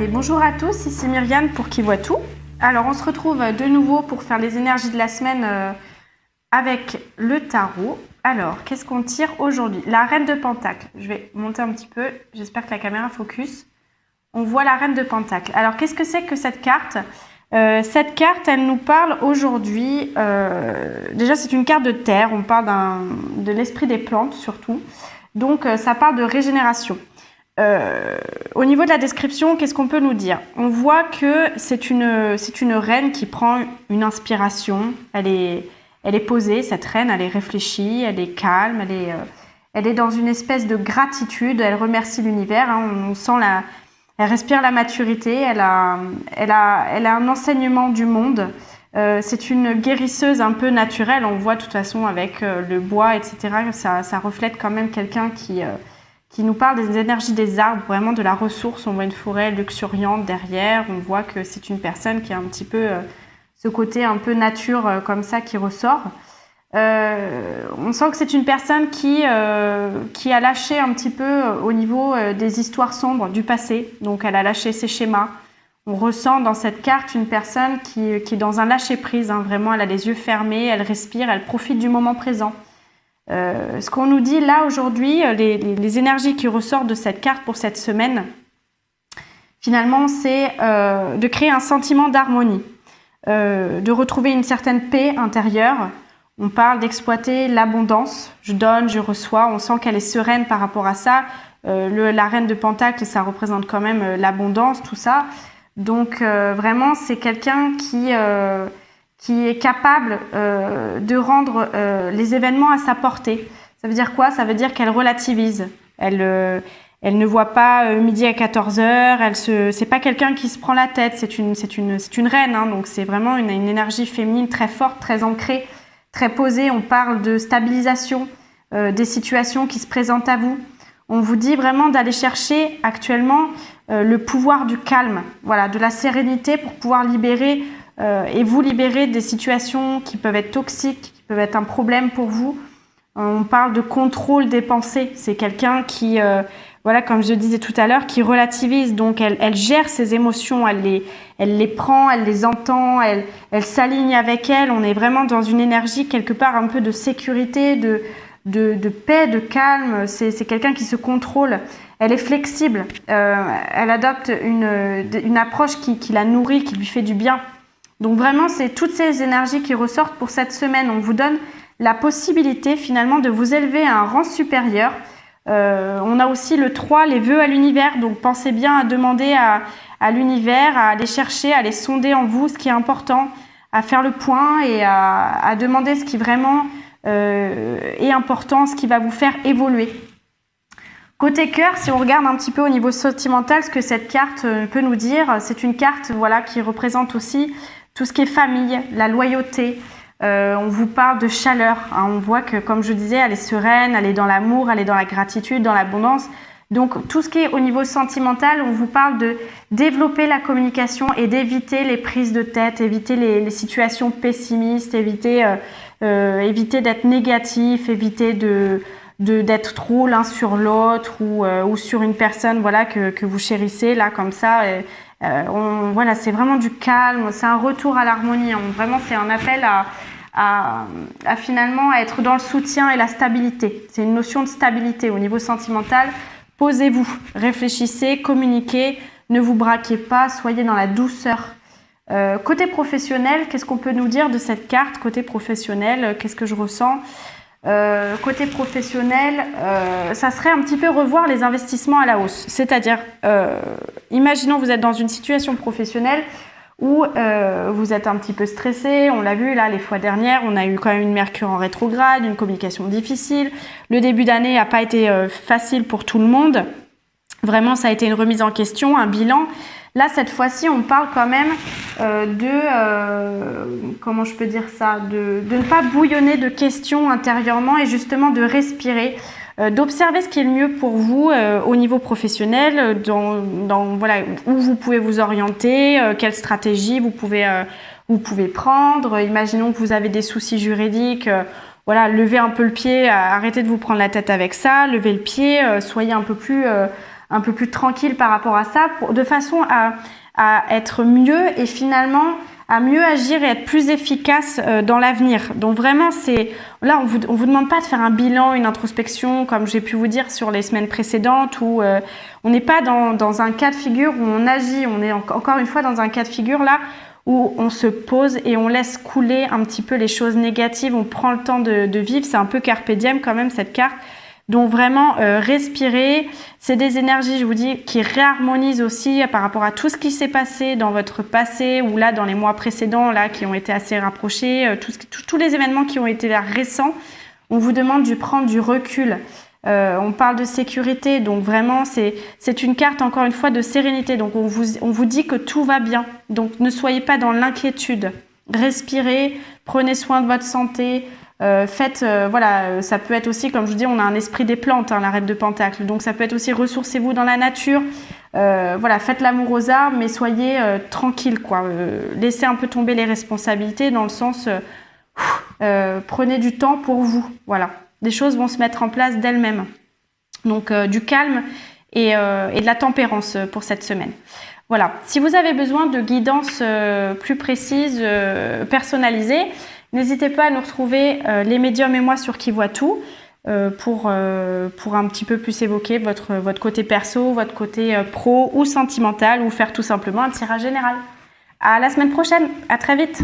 Allez, bonjour à tous, ici Myriam pour Qui voit tout. Alors, on se retrouve de nouveau pour faire les énergies de la semaine avec le tarot. Alors, qu'est-ce qu'on tire aujourd'hui? La reine de Pentacle. Je vais monter un petit peu, j'espère que la caméra focus. On voit la reine de Pentacle. Alors, qu'est-ce que c'est que cette carte? Cette carte, elle nous parle aujourd'hui, déjà c'est une carte de terre, on parle de l'esprit des plantes surtout, donc ça parle de régénération. Au niveau de la description, qu'est-ce qu'on peut nous dire? On voit que c'est une reine qui prend une inspiration, elle est posée, cette reine, elle est réfléchie, elle est calme, elle est dans une espèce de gratitude, elle remercie l'univers, hein, on sent elle respire la maturité, elle a un enseignement du monde. C'est une guérisseuse un peu naturelle, on voit de toute façon avec le bois, etc. Ça reflète quand même quelqu'un qui nous parle des énergies des arbres, vraiment de la ressource. On voit une forêt luxuriante derrière, on voit que c'est une personne qui a un petit peu ce côté un peu nature comme ça qui ressort. On sent que c'est une personne qui a lâché un petit peu au niveau des histoires sombres du passé. Donc elle a lâché ses schémas. On ressent dans cette carte une personne qui est dans un lâcher-prise. Hein. Vraiment, elle a les yeux fermés, elle respire, elle profite du moment présent. Ce qu'on nous dit là aujourd'hui, les énergies qui ressortent de cette carte pour cette semaine, finalement, c'est de créer un sentiment d'harmonie, de retrouver une certaine paix intérieure. On parle d'exploiter l'abondance, je donne, je reçois, on sent qu'elle est sereine par rapport à ça. La reine de Pentacle, ça représente quand même l'abondance, tout ça. Donc vraiment, c'est quelqu'un qui est capable de rendre les événements à sa portée. Ça veut dire quoi? Ça veut dire qu'elle relativise. Elle ne voit pas midi à 14h, c'est pas quelqu'un qui se prend la tête, c'est une reine, hein, donc c'est vraiment une énergie féminine très forte, très ancrée, très posée. On parle de stabilisation des situations qui se présentent à vous. On vous dit vraiment d'aller chercher actuellement le pouvoir du calme, voilà, de la sérénité pour pouvoir libérer et vous libérer des situations qui peuvent être toxiques, qui peuvent être un problème pour vous. On parle de contrôle des pensées. C'est quelqu'un qui, voilà, comme je disais tout à l'heure, qui relativise. Donc, elle gère ses émotions, elle les prend, elle les entend, elle s'aligne avec elles. On est vraiment dans une énergie quelque part un peu de sécurité, de paix, de calme. C'est quelqu'un qui se contrôle. Elle est flexible. Elle adopte une approche qui la nourrit, qui lui fait du bien. Donc vraiment, c'est toutes ces énergies qui ressortent pour cette semaine. On vous donne la possibilité finalement de vous élever à un rang supérieur. On a aussi le 3, les vœux à l'univers. Donc pensez bien à demander à l'univers, à aller chercher, à aller sonder en vous ce qui est important, à faire le point et à demander ce qui vraiment est important, ce qui va vous faire évoluer. Côté cœur, si on regarde un petit peu au niveau sentimental, ce que cette carte peut nous dire, c'est une carte, voilà, qui représente aussi tout ce qui est famille, la loyauté. On vous parle de chaleur. Hein. On voit que, comme je disais, elle est sereine, elle est dans l'amour, elle est dans la gratitude, dans l'abondance. Donc, tout ce qui est au niveau sentimental, on vous parle de développer la communication et d'éviter les prises de tête, éviter les situations pessimistes, éviter d'être négatif, éviter d'être trop l'un sur l'autre ou sur une personne, voilà, que vous chérissez là comme ça. Voilà, c'est vraiment du calme, c'est un retour à l'harmonie. Vraiment, c'est un appel à finalement à être dans le soutien et la stabilité. C'est une notion de stabilité au niveau sentimental. Posez-vous, réfléchissez, communiquez, ne vous braquez pas, soyez dans la douceur. Côté professionnel, qu'est-ce qu'on peut nous dire de cette carte? Côté professionnel, qu'est-ce que je ressens? Côté professionnel, ça serait un petit peu revoir les investissements à la hausse. C'est-à-dire, imaginons vous êtes dans une situation professionnelle où vous êtes un petit peu stressé. On l'a vu là les fois dernières, on a eu quand même une Mercure en rétrograde, une communication difficile. Le début d'année n'a pas été facile pour tout le monde. Vraiment, ça a été une remise en question, un bilan. Là, cette fois-ci, on parle quand même comment je peux dire ça, de ne pas bouillonner de questions intérieurement et justement de respirer, d'observer ce qui est le mieux pour vous au niveau professionnel, voilà, où vous pouvez vous orienter, quelle stratégie vous pouvez prendre. Imaginons que vous avez des soucis juridiques. Voilà, levez un peu le pied, arrêtez de vous prendre la tête avec ça, levez le pied, soyez un peu plus un peu plus tranquille par rapport à ça, de façon à être mieux et finalement à mieux agir et être plus efficace dans l'avenir. Donc vraiment, là, on vous demande pas de faire un bilan, une introspection, comme j'ai pu vous dire sur les semaines précédentes, où on n'est pas dans un cas de figure où on agit. On est encore une fois dans un cas de figure là où on se pose et on laisse couler un petit peu les choses négatives. On prend le temps de vivre. C'est un peu carpe diem quand même cette carte. Donc vraiment, respirer, c'est des énergies, je vous dis, qui réharmonisent aussi par rapport à tout ce qui s'est passé dans votre passé ou là dans les mois précédents là qui ont été assez rapprochés, tous les événements qui ont été là récents. On vous demande de prendre du recul. On parle de sécurité, donc vraiment c'est une carte encore une fois de sérénité. Donc on vous dit que tout va bien. Donc ne soyez pas dans l'inquiétude. Respirez, prenez soin de votre santé. Voilà, ça peut être aussi, comme je vous dis, on a un esprit des plantes, hein, la reine de Pentacle. Donc ça peut être aussi ressourcez-vous dans la nature. Voilà, faites l'amour aux arbres, mais soyez tranquille, quoi. Laissez un peu tomber les responsabilités dans le sens, prenez du temps pour vous. Voilà, des choses vont se mettre en place d'elles-mêmes. Donc du calme et de la tempérance pour cette semaine. Voilà. Si vous avez besoin de guidance plus précise, personnalisée, n'hésitez pas à nous retrouver, les médiums et moi, sur Qui Voit Tout, pour un petit peu plus évoquer votre côté perso, votre côté pro ou sentimental, ou faire tout simplement un tirage général. À la semaine prochaine, à très vite.